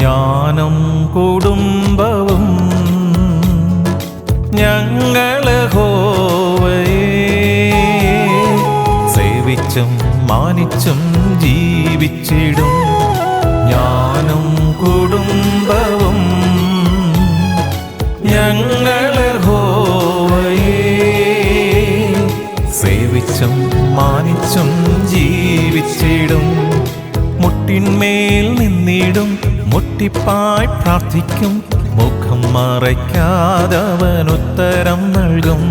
ഞാനും കുടുംബവും ഞങ്ങള് യഹോവയെ സേവിച്ചും മാനിച്ചും ജീവിച്ചിടും. ഞാനും കുടുംബവും ഞങ്ങള് യഹോവയെ സേവിച്ചും മാനിച്ചും ജീവിച്ചിടും. മുട്ടിന്മേൽ നിന്നിടും, മുട്ടിപ്പായി പ്രാർത്ഥിക്കും, മുഖം മറയ്ക്കാതവൻ ഉത്തരം നൽകും.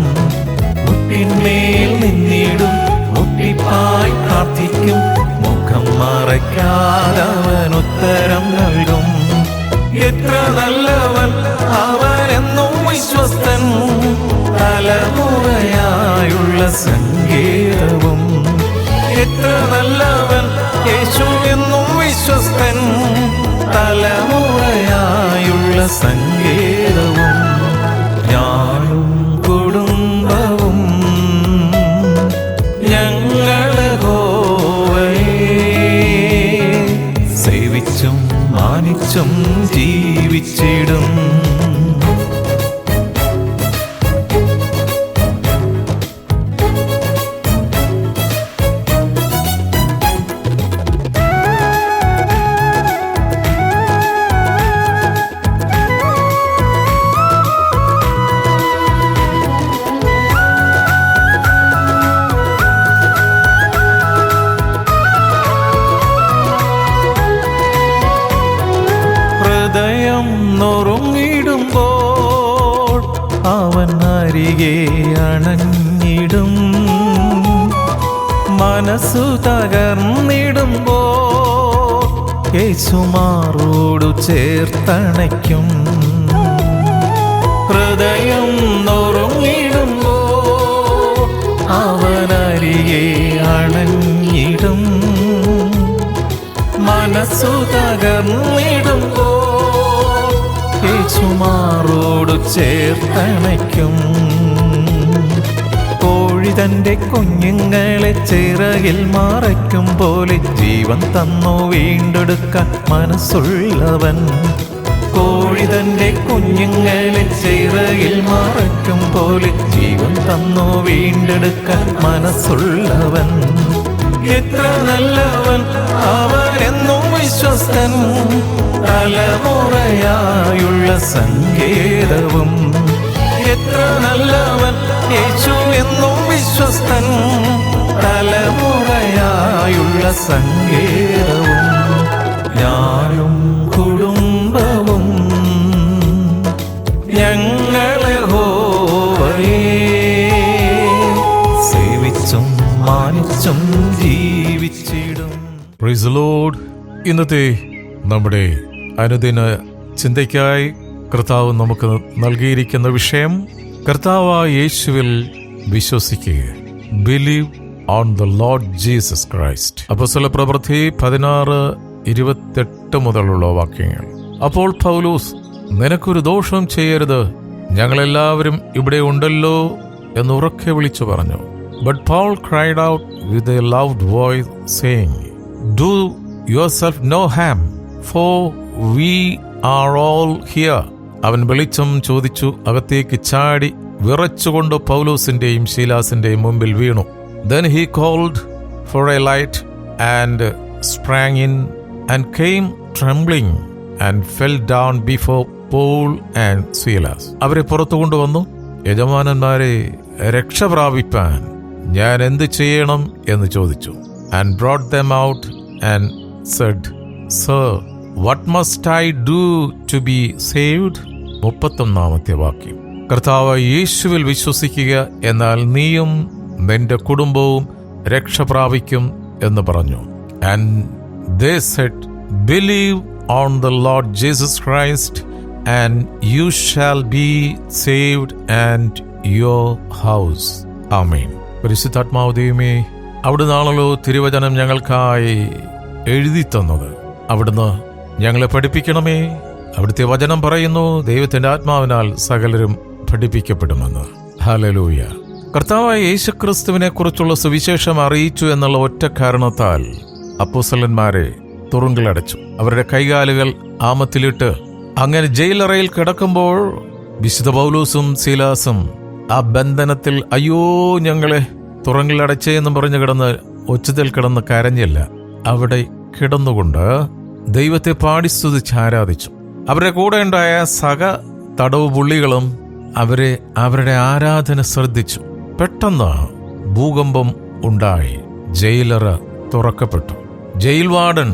മുട്ടിന്മേൽ നിന്നിടും, മുട്ടിപ്പായി പ്രാർത്ഥിക്കും, മുഖം മറയ്ക്കാതവൻ ഉത്തരം നൽകും. എത്ര നല്ലവൻ അവനെന്നും വിശ്വസ്തൻ, തലമുറയായുള്ള സങ്കേതവും. എത്ര നല്ലവൻ യേശു എന്നും വിശ്വസ്തൻ, തലമുറയായുള്ള സങ്കേതവും. ഞാനും കുടുംബവും ഞങ്ങള് യഹോവയെ സേവിച്ചും മാനിച്ചും ജീവിച്ചിടും. ഹൃദയം നുറുങ്ങിടുമ്പോൾ അവൻ അരികെ അണഞ്ഞിടും. മനസ്സു തകർന്നിടുമ്പോൾ യേശുമാറോടു ചേർത്തണയ്ക്കും. ഹൃദയം നുറുങ്ങിടുമ്പോൾ അവൻ അരികെ അണഞ്ഞിടും. മനസ്സു തകർന്നിടുമ്പോൾ യേശുമാറോടു ചേർത്തണയ്ക്കും. കോഴി തൻ്റെ കുഞ്ഞുങ്ങളെ ചിറകിൽ മറയ്ക്കും പോലെ ജീവൻ തന്നു വീണ്ടെടുക്കാൻ മനസ്സുള്ളവൻ. കോഴി തൻ്റെ കുഞ്ഞുങ്ങളെ ചിറകിൽ മറയ്ക്കും പോലെ ജീവൻ തന്നു വീണ്ടെടുക്കാൻ മനസ്സുള്ളവൻ. എത്ര നല്ലവൻ അവനെന്നും വിശ്വസ്തൻ, തലമുറയായുള്ള സങ്കേതവും. എത്ര നല്ലവൻ യേശു എന്നും വിശ്വസ്തൻ, തലമുറയായുള്ള സങ്കേതവും. ഞാനും കുടുംബവും ഞങ്ങള് യഹോവയെ സേവിച്ചും മാനിച്ചും ജീവിച്ചിടും. Praise the Lord. ഇന്നത്തെ നമ്മുടെ അനുദിന ചിന്തയ്ക്കായി കർത്താവ് നമുക്ക് നൽകിയിരിക്കുന്ന വിഷയം കർത്താവായ യേശുവിൽ വിശ്വസിക്കുക. Believe on the Lord Jesus Christ. അപ്പോസ്തലപ്രവൃത്തി 16:28 മുതലുള്ള വാക്യങ്ങൾ. അപ്പോൾ പൗലോസ്, നിനക്കൊരു ദോഷം ചെയ്യരുത്, ഞങ്ങളെല്ലാവരും ഇവിടെ ഉണ്ടല്ലോ എന്ന് ഉറക്കെ വിളിച്ചു പറഞ്ഞു. But Paul cried out with a loud voice, saying, Do yourself no harm, for we are all here. അവൻ വെളിച്ചം ചോദിച്ചു അകത്തേക്ക് ചാടി വിറച്ചുകൊണ്ട് പൗലോസിന്റെയും ശീലാസിന്റെയും മുമ്പിൽ വീണു. Then he called for a light and sprang in and came trembling and fell down before Paul and Silas. അവരെ പുറത്തു കൊണ്ടുവന്നു. യജമാനന്മാരെ, രക്ഷ പ്രാപിപ്പാൻ ഞാൻ എന്ത് ചെയ്യണം എന്ന് ചോദിച്ചു. And brought them out and said, Sir, what must I do to be saved? 31 വാക്യം. കർത്താവ് യേശുവിൽ വിശ്വസിക്കുക, എന്നാൽ നീയും നിന്റെ കുടുംബവും രക്ഷ പ്രാപിക്കും എന്ന് പറഞ്ഞു. And they said, "Believe on the Lord Jesus Christ and you shall be saved and your house." ആമേൻ. പരിശുദ്ധാത്മാവ് ദൈവമേ, അവിടുന്നാണല്ലോ തിരുവചനം ഞങ്ങൾക്കായി എഴുതി തന്നത്. അവിടുന്ന് ഞങ്ങളെ പഠിപ്പിക്കണമേ. അവിടുത്തെ വചനം പറയുന്നു, ദൈവത്തിന്റെ ആത്മാവിനാൽ സകലരും പഠിപ്പിക്കപ്പെടുമെന്ന്. ഹല്ലേലൂയ. കർത്താവായ യേശുക്രിസ്തുവിനെ കുറിച്ചുള്ള സുവിശേഷം അറിയിച്ചു എന്നുള്ള ഒറ്റ കാരണത്താൽ അപ്പോസ്തലന്മാരെ തുറുങ്കിലടച്ചു. അവരുടെ കൈകാലുകൾ ആമത്തിലിട്ട് അങ്ങനെ ജയിലറയിൽ കിടക്കുമ്പോൾ വിശുദ്ധ പൗലോസും സീലാസും ആ ബന്ധനത്തിൽ അയ്യോ ഞങ്ങളെ തുറങ്കിലടച്ചേ എന്ന് പറഞ്ഞു കിടന്ന് ഒച്ചത്തിൽ കിടന്ന് കരഞ്ഞില്ല. അവിടെ കിടന്നുകൊണ്ട് ദൈവത്തെ പാടി സ്തുതിച്ച് ആരാധിച്ചു. അവരുടെ കൂടെ ഉണ്ടായ സക തടവ് പുള്ളികളും അവരുടെ ആരാധന ശ്രദ്ധിച്ചു. പെട്ടെന്ന് ഭൂകമ്പം ഉണ്ടായി. ജയിലറ തുറക്കപ്പെട്ടു. ജയിൽ വാർഡൻ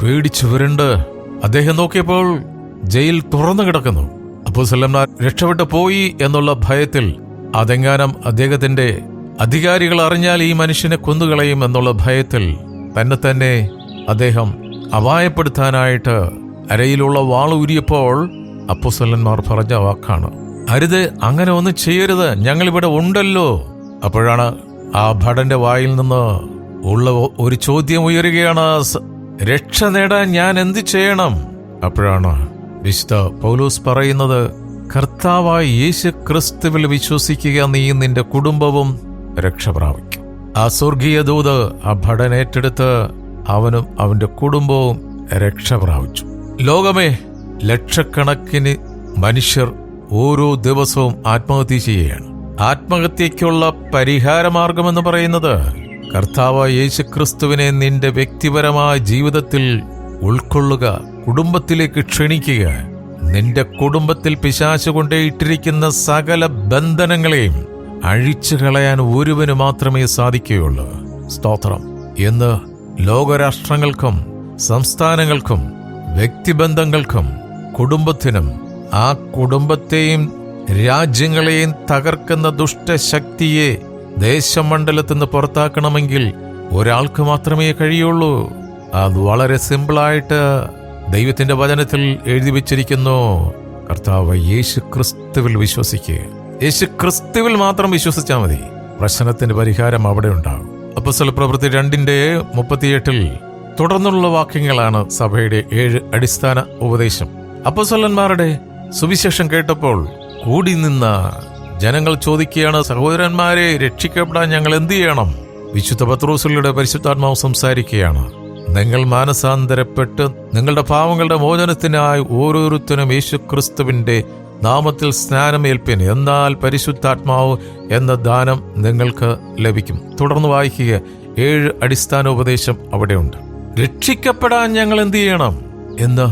പേടിച്ചു വിരണ്ട് അദ്ദേഹം നോക്കിയപ്പോൾ ജയിൽ തുറന്നു കിടക്കുന്നു. അപ്പോസ്തലന്മാർ രക്ഷപ്പെട്ടു പോയി എന്നുള്ള ഭയത്തിൽ, അതെങ്ങാനും അദ്ദേഹത്തിന്റെ അധികാരികൾ അറിഞ്ഞാൽ ഈ മനുഷ്യനെ കൊന്നുകളയും എന്നുള്ള ഭയത്തിൽ തന്നെ അദ്ദേഹം അപായപ്പെടുത്താനായിട്ട് അരയിലുള്ള വാളൂരിയപ്പോൾ അപ്പോസ്തലന്മാർ പറഞ്ഞ വാക്കാണ്, അരുത്, അങ്ങനെ ഒന്നും ചെയ്യരുത്, ഞങ്ങളിവിടെ ഉണ്ടല്ലോ. അപ്പോഴാണ് ആ ഭടന്റെ വായിൽ നിന്ന് ഉള്ള ഒരു ചോദ്യം ഉയരുകയാണ്, രക്ഷ നേടാൻ ഞാൻ എന്ത് ചെയ്യണം? അപ്പോഴാണ് വിശുദ്ധ പൗലോസ് പറയുന്നത്, കർത്താവായ യേശു ക്രിസ്തുവിൽ വിശ്വസിക്കുക, നീ നിന്റെ കുടുംബവും രക്ഷ പ്രാപിക്കും. ആ സ്വർഗീയ ദൂത് ആ ഭടൻ ഏറ്റെടുത്ത് അവനും അവന്റെ കുടുംബവും രക്ഷ പ്രാപിച്ചു. ലോകമേ, ലക്ഷക്കണക്കിന് മനുഷ്യർ ഓരോ ദിവസവും ആത്മഹത്യ ചെയ്യുകയാണ്. ആത്മഹത്യയ്ക്കുള്ള പരിഹാരമാർഗമെന്ന് പറയുന്നത് കർത്താവായ യേശുക്രിസ്തുവിനെ നിന്റെ വ്യക്തിപരമായ ജീവിതത്തിൽ ഉൾക്കൊള്ളുക, കുടുംബത്തിലേക്ക് ക്ഷണിക്കുക. നിന്റെ കുടുംബത്തിൽ പിശാച് കൊണ്ടേയിട്ടിരിക്കുന്ന സകല ബന്ധനങ്ങളെയും അഴിച്ചു കളയാൻ ഒരുവന് മാത്രമേ സാധിക്കുകയുള്ളൂ. സ്തോത്രം. എന്ന് ലോകരാഷ്ട്രങ്ങൾക്കും സംസ്ഥാനങ്ങൾക്കും വ്യക്തിബന്ധങ്ങൾക്കും കുടുംബത്തിനും ആ കുടുംബത്തെയും രാജ്യങ്ങളെയും തകർക്കുന്ന ദുഷ്ടശക്തിയെ ദേശമണ്ഡലത്തിൽ നിന്ന് പുറത്താക്കണമെങ്കിൽ ഒരാൾക്ക് മാത്രമേ കഴിയുള്ളൂ. അത് വളരെ സിമ്പിളായിട്ട് ദൈവത്തിന്റെ വചനത്തിൽ എഴുതി വെച്ചിരിക്കുന്നു. കർത്താവ് യേശു ക്രിസ്തുവിൽ വിശ്വസിക്കുക. യേശു ക്രിസ്തുവിൽ മാത്രം വിശ്വസിച്ചാൽ മതി. പ്രശ്നത്തിന്റെ പരിഹാരം അവിടെ ഉണ്ടാകും. അപ്പോസ്തലപ്രവൃത്തി 2:38 തുടർന്നുള്ള വാക്യങ്ങളാണ് സഭയുടെ 7 അടിസ്ഥാന ഉപദേശം. അപ്പോസ്തലന്മാരുടെ സുവിശേഷം കേട്ടപ്പോൾ കൂടി നിന്ന ജനങ്ങൾ ചോദിക്കുകയാണ്, സഹോദരന്മാരെ, രക്ഷിക്കപ്പെടാൻ ഞങ്ങൾ എന്ത് ചെയ്യണം? വിശുദ്ധ പത്രോസിലൂടെ പരിശുദ്ധാത്മാവ് സംസാരിക്കുകയാണ്, നിങ്ങൾ മാനസാന്തരപ്പെട്ട് നിങ്ങളുടെ പാവങ്ങളുടെ മോചനത്തിനായി ഓരോരുത്തരും യേശുക്രിസ്തുവിന്റെ നാമത്തിൽ സ്നാനമേൽപ്പിൻ, എന്നാൽ പരിശുദ്ധാത്മാവ് എന്ന ദാനം നിങ്ങൾക്ക് ലഭിക്കും. തുടർന്ന് വായിക്കുക. 7 അടിസ്ഥാന ഉപദേശം അവിടെയുണ്ട്. രക്ഷിക്കപ്പെടാൻ ഞങ്ങൾ എന്ത് ചെയ്യണം എന്ന്,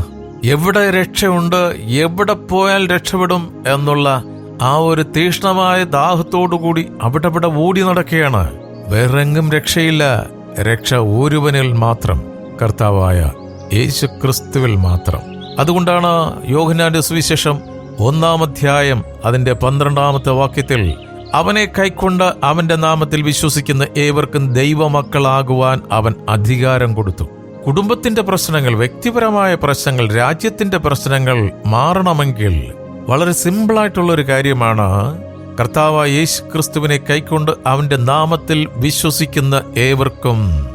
എവിടെ രക്ഷയുണ്ട്, എവിടെ പോയാൽ രക്ഷപ്പെടും എന്നുള്ള ആ ഒരു തീക്ഷ്ണമായ ദാഹത്തോടുകൂടി അവിടെ ഓടി നടക്കുകയാണ്. വേറെങ്ങും രക്ഷയില്ല. രക്ഷ ഒരുവനിൽ മാത്രം, കർത്താവായ യേശുക്രിസ്തുവിൽ മാത്രം. അതുകൊണ്ടാണ് യോഹന്നാന്റെ സുവിശേഷം 1-ാം അധ്യായം അതിന്റെ 12-ാമത്തെ വാക്യത്തിൽ, അവനെ കൈക്കൊണ്ട് അവന്റെ നാമത്തിൽ വിശ്വസിക്കുന്ന ഏവർക്കും ദൈവമക്കളാകുവാൻ അവൻ അധികാരം കൊടുത്തു. കുടുംബത്തിന്റെ പ്രശ്നങ്ങൾ, വ്യക്തിപരമായ പ്രശ്നങ്ങൾ, രാജ്യത്തിന്റെ പ്രശ്നങ്ങൾ മാറണമെങ്കിൽ വളരെ സിമ്പിളായിട്ടുള്ളൊരു കാര്യമാണ്. കർത്താവായ യേശുക്രിസ്തുവിനെ കൈക്കൊണ്ട് അവന്റെ നാമത്തിൽ വിശ്വസിക്കുന്ന ഏവർക്കും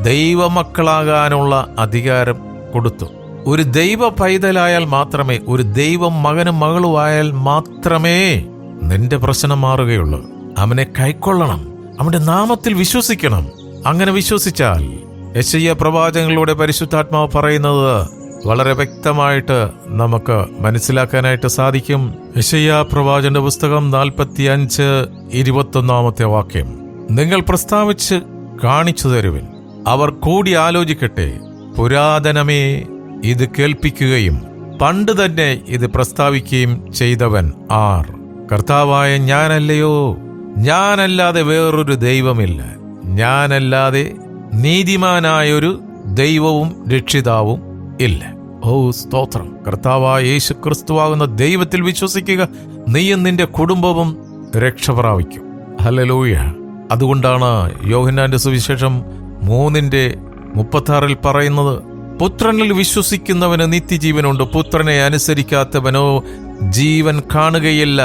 ദൈവമക്കളാകാനുള്ള അധികാരം കൊടുത്തു. ഒരു ദൈവ പൈതലായാൽ മാത്രമേ, ഒരു ദൈവ മകനും മകളുമായാൽ മാത്രമേ നിന്റെ പ്രശ്നം മാറുകയുള്ളൂ. അവനെ കൈക്കൊള്ളണം, അവന്റെ നാമത്തിൽ വിശ്വസിക്കണം. അങ്ങനെ വിശ്വസിച്ചാൽ യെശയ്യാ പ്രവാചകങ്ങളിലൂടെ പരിശുദ്ധാത്മാവ് പറയുന്നത് വളരെ വ്യക്തമായിട്ട് നമുക്ക് മനസ്സിലാക്കാനായിട്ട് സാധിക്കും. യെശയ്യാ പ്രവാചകന്റെ പുസ്തകം 45:21 വാക്യം, നിങ്ങൾ പ്രസ്താവിച്ച് കാണിച്ചു തരുവിൻ, അവർ കൂടി ആലോചിക്കട്ടെ, പുരാതനമേ ഇത് കേൾപ്പിക്കുകയും പണ്ട് തന്നെ ഇത് പ്രസ്താവിക്കുകയും ചെയ്തവൻ ആർ? കർത്താവായ ഞാനല്ലയോ? ഞാനല്ലാതെ വേറൊരു ദൈവമില്ല, ഞാനല്ലാതെ നീതിമാനായൊരു ദൈവവും രക്ഷിതാവും ഇല്ല. ഓ സ്തോത്രം. കർത്താവായ യേശുക്രിസ്തുവാകുന്ന ദൈവത്തിൽ വിശ്വസിക്കുക, നീയും നിന്റെ കുടുംബവും രക്ഷ പ്രാപിക്കും. ഹല്ലേലൂയ. അതുകൊണ്ടാണ് യോഹന്നാന്റെ സുവിശേഷം 3:36 പറയുന്നത്, പുത്രനിൽ വിശ്വസിക്കുന്നവന് നിത്യജീവനുണ്ട്, പുത്രനെ അനുസരിക്കാത്തവനോ ജീവൻ കാണുകയില്ല,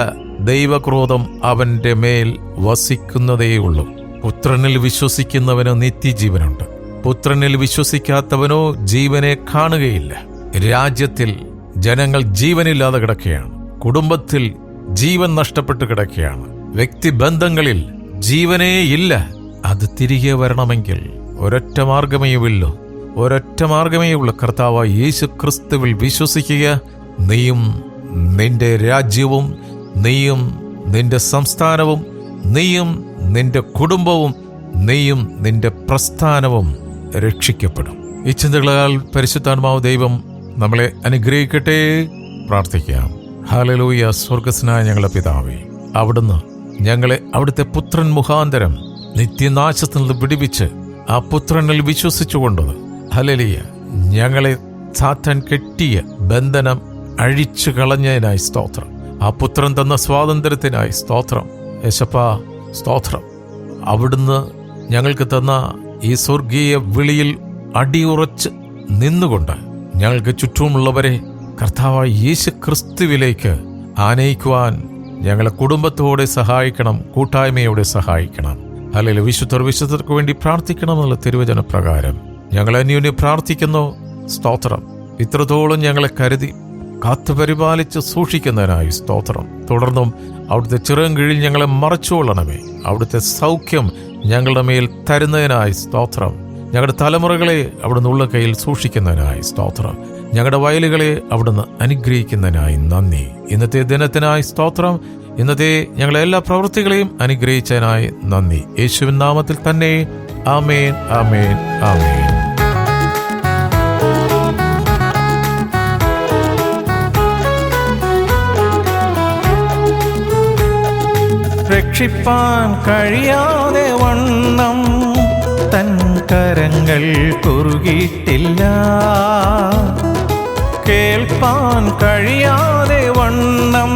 ദൈവക്രോധം അവന്റെ മേൽ വസിക്കുന്നതേയുള്ളൂ. പുത്രനിൽ വിശ്വസിക്കുന്നവന് നിത്യജീവനുണ്ട്, പുത്രനിൽ വിശ്വസിക്കാത്തവനോ ജീവനെ കാണുകയില്ല. രാജ്യത്തിൽ ജനങ്ങൾ ജീവനില്ലാതെ കിടക്കുകയാണ്, കുടുംബത്തിൽ ജീവൻ നഷ്ടപ്പെട്ട് കിടക്കുകയാണ്, വ്യക്തിബന്ധങ്ങളിൽ ജീവനേ ഇല്ല. അത് തിരികെ വരണമെങ്കിൽ ഒരൊറ്റ മാർഗമേ ഉള്ളൂ, കർത്താവായ യേശു ക്രിസ്തുവിൽ വിശ്വസിക്കുക. നീയും നിന്റെ രാജ്യവും, നീയും നിന്റെ സംസ്ഥാനവും, നീയും നിന്റെ കുടുംബവും, നീയും നിന്റെ പ്രസ്ഥാനവും രക്ഷിക്കപ്പെടും. ഈ ചിന്തകളാൽ പരിശുദ്ധാത്മാവ് ദൈവം നമ്മളെ അനുഗ്രഹിക്കട്ടെ. പ്രാർത്ഥിക്കാം. ഹല്ലേലൂയ. സ്വർഗ്ഗസ്നായ ഞങ്ങളുടെ പിതാവേ, അവിടുന്ന് ഞങ്ങളെ അവിടുത്തെ പുത്രൻ മുഖാന്തരം നിത്യനാശത്തിൽ നിന്ന് വിടുവിച്ച് ആ പുത്രനിൽ വിശ്വസിച്ചുകൊണ്ട് ഹല്ലേലൂയ ഞങ്ങളെ സാത്താൻ കെട്ടിയ ബന്ധനം അഴിച്ചു കളഞ്ഞതിനായി സ്തോത്രം. ആ പുത്രൻ തന്ന സ്വാതന്ത്ര്യത്തിനായി സ്തോത്രം. യേശപ്പാ സ്തോത്രം. അവിടുന്ന് ഞങ്ങൾക്ക് തന്ന ഈ സ്വർഗീയ വിളിയിൽ അടിയുറച്ച് നിന്നുകൊണ്ട് ഞങ്ങൾക്ക് ചുറ്റുമുള്ളവരെ കർത്താവായ യേശു ക്രിസ്തുവിലേക്ക് ആനയിക്കുവാൻ ഞങ്ങളെ കുടുംബത്തോടെ സഹായിക്കണം, കൂട്ടായ്മയോടെ സഹായിക്കണം. അല്ലെങ്കിൽ വിശുദ്ധർക്ക് വേണ്ടി പ്രാർത്ഥിക്കണം എന്നുള്ള തിരുവചന പ്രകാരം ഞങ്ങൾ അന്യോന്യം പ്രാർത്ഥിക്കുന്നു. സ്തോത്രം. ഇത്രത്തോളം ഞങ്ങളെ കരുതി കാത്തുപരിപാലിച്ച് സൂക്ഷിക്കുന്നതിനായി സ്തോത്രം. തുടർന്നും അവിടുത്തെ ചിറകും കീഴിൽ ഞങ്ങളെ മറച്ചുകൊള്ളണമേ. അവിടുത്തെ സൗഖ്യം ഞങ്ങളുടെ മേൽ തരുന്നതിനായി സ്തോത്രം. ഞങ്ങളുടെ തലമുറകളെ അവിടുന്ന് ഉള്ള കയ്യിൽ സൂക്ഷിക്കുന്നതിനായി സ്തോത്രം. ഞങ്ങളുടെ വയലുകളെ അവിടുന്ന് അനുഗ്രഹിക്കുന്നതിനായി നന്ദി. ഇന്നത്തെ ദിനത്തിനായി സ്തോത്രം. ഇന്നത്തെ ഞങ്ങളെ എല്ലാ പ്രവൃത്തികളെയും അനുഗ്രഹിച്ചതിനായി നന്ദി. യേശുവിൻ നാമത്തിൽ തന്നെ. ആമേൻ, ആമേൻ, ആമേൻ. രക്ഷിപ്പാൻ കഴിയാതെ വണ്ണം തൻ കരങ്ങൾ കുറുകിയിട്ടില്ല, കേൾപ്പാൻ കഴിയാതെ വണ്ണം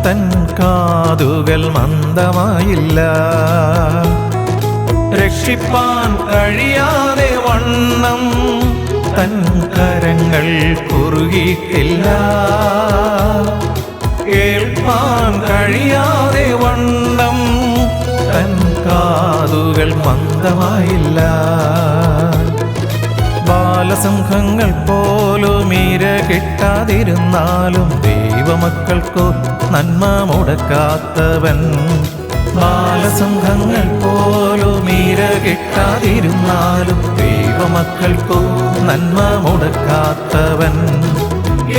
തൻ കാതുകൾ മന്ദമായില്ല. രക്ഷിപ്പാൻ കഴിയാതെ വണ്ണം തൻ കരങ്ങൾ കുറുകിയിട്ടില്ല, കേൾപ്പാൻ കഴിയാതെ വണ്ണം തൻ കാതുകൾ മന്ദമായില്ല. ബാലസിംഹങ്ങൾ പോലും ഇര കിട്ടാതിരുന്നാലും ദൈവമക്കൾക്കു നന്മ മുടക്കാത്തവൻ. ബാലസിംഹങ്ങൾ പോലും ഇര കിട്ടാതിരുന്നാലും ദൈവമക്കൾക്കു നന്മ മുടക്കാത്തവൻ.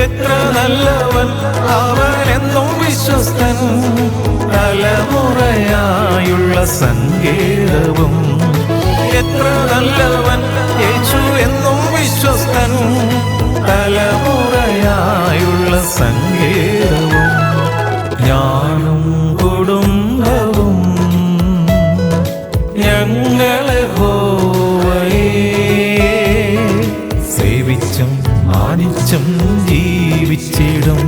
എത്ര നല്ലവൻ അവനെന്നും വിശ്വസ്തൻ, തലമുറയായുള്ള സങ്കേതവും. എത്ര നല്ലവൻ യേശു എന്നും വിശ്വസ്തൻ, തലമുറയായുള്ള സങ്കേതവും. ഞാനും കുടുംബവും ഞങ്ങളെ യഹോവയെ സേവിച്ചും മാനിച്ചും ജീവിച്ചിടും.